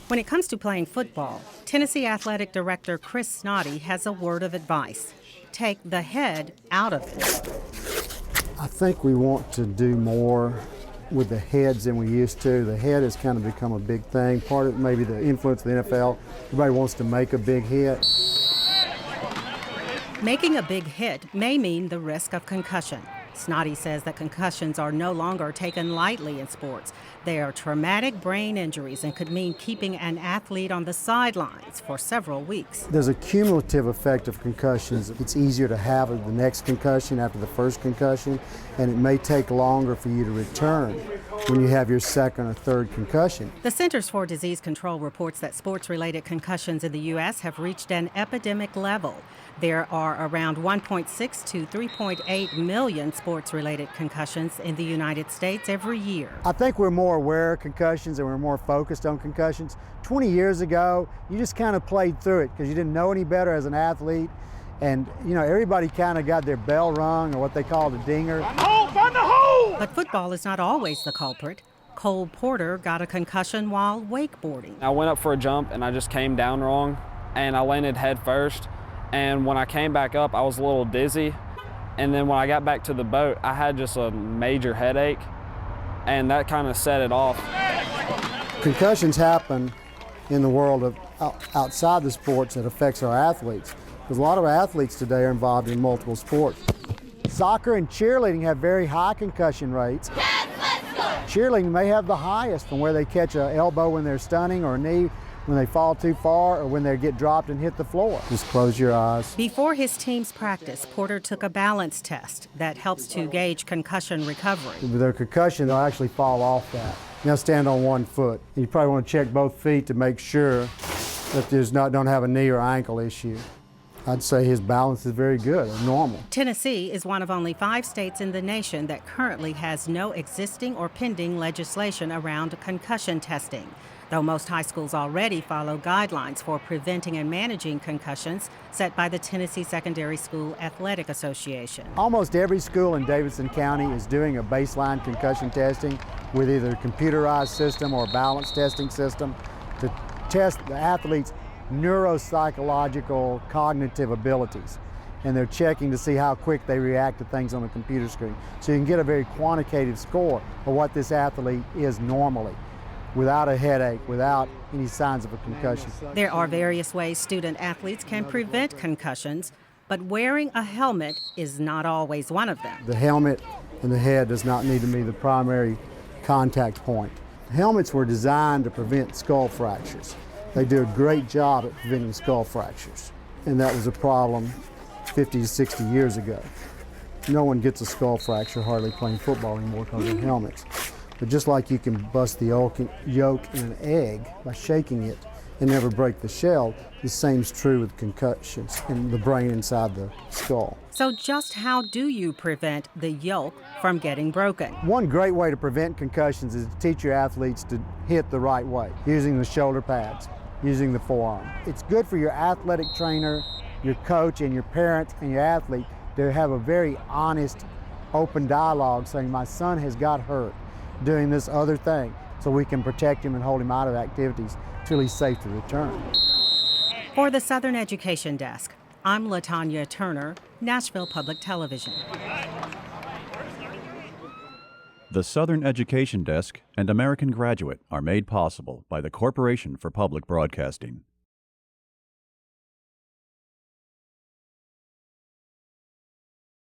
When it comes to playing football, Tennessee Athletic Director Chris Snoddy has a word of advice. Take the head out of it. I think we want to do more with the heads than we used to. The head has kind of become a big thing. Part of maybe the influence of the NFL. Everybody wants to make a big hit. Making a big hit may mean the risk of concussion. Snoddy says that concussions are no longer taken lightly in sports. They are traumatic brain injuries and could mean keeping an athlete on the sidelines for several weeks. There's a cumulative effect of concussions. It's easier to have the next concussion after the first concussion, and it may take longer for you to return when you have your second or third concussion. The Centers for Disease Control reports that sports-related concussions in the U.S. have reached an epidemic level. There are around 1.6 to 3.8 million sports-related concussions in the United States every year. I think we're more aware of concussions and we're more focused on concussions. 20 years ago, you just kind of played through it because you didn't know any better as an athlete. And, everybody kind of got their bell rung, or what they called a dinger. Find the hole! But football is not always the culprit. Cole Porter got a concussion while wakeboarding. I went up for a jump and I just came down wrong and I landed head first. And when I came back up, I was a little dizzy. And then when I got back to the boat, I had just a major headache, and that kind of set it off. Concussions happen in the world of outside the sports that affects our athletes, because a lot of athletes today are involved in multiple sports. Soccer and cheerleading have very high concussion rates. Yes, let's go! Cheerleading may have the highest from where they catch an elbow when they're stunning, or a knee when they fall too far, or when they get dropped and hit the floor. Just close your eyes. Before his team's practice, Porter took a balance test that helps to gauge concussion recovery. With their concussion, they'll actually fall off that. Now stand on one foot. You probably want to check both feet to make sure that don't have a knee or ankle issue. I'd say his balance is very good, or normal. Tennessee is one of only 5 states in the nation that currently has no existing or pending legislation around concussion testing. Though most high schools already follow guidelines for preventing and managing concussions set by the Tennessee Secondary School Athletic Association. Almost every school in Davidson County is doing a baseline concussion testing with either a computerized system or a balance testing system to test the athlete's neuropsychological cognitive abilities. And they're checking to see how quick they react to things on a computer screen. So you can get a very quantitative score of what this athlete is normally, without a headache, without any signs of a concussion. There are various ways student athletes can prevent concussions, but wearing a helmet is not always one of them. The helmet and the head does not need to be the primary contact point. Helmets were designed to prevent skull fractures. They do a great job at preventing skull fractures, and that was a problem 50 to 60 years ago. No one gets a skull fracture hardly playing football anymore because of helmets. But just like you can bust the yolk in an egg by shaking it and never break the shell, the same's true with concussions in the brain inside the skull. So just how do you prevent the yolk from getting broken? One great way to prevent concussions is to teach your athletes to hit the right way, using the shoulder pads, using the forearm. It's good for your athletic trainer, your coach, and your parents and your athlete to have a very honest, open dialogue saying, my son has got hurt doing this other thing, so we can protect him and hold him out of activities until he's safe to return. For the Southern Education Desk, I'm LaTanya Turner, Nashville Public Television. The Southern Education Desk and American Graduate are made possible by the Corporation for Public Broadcasting.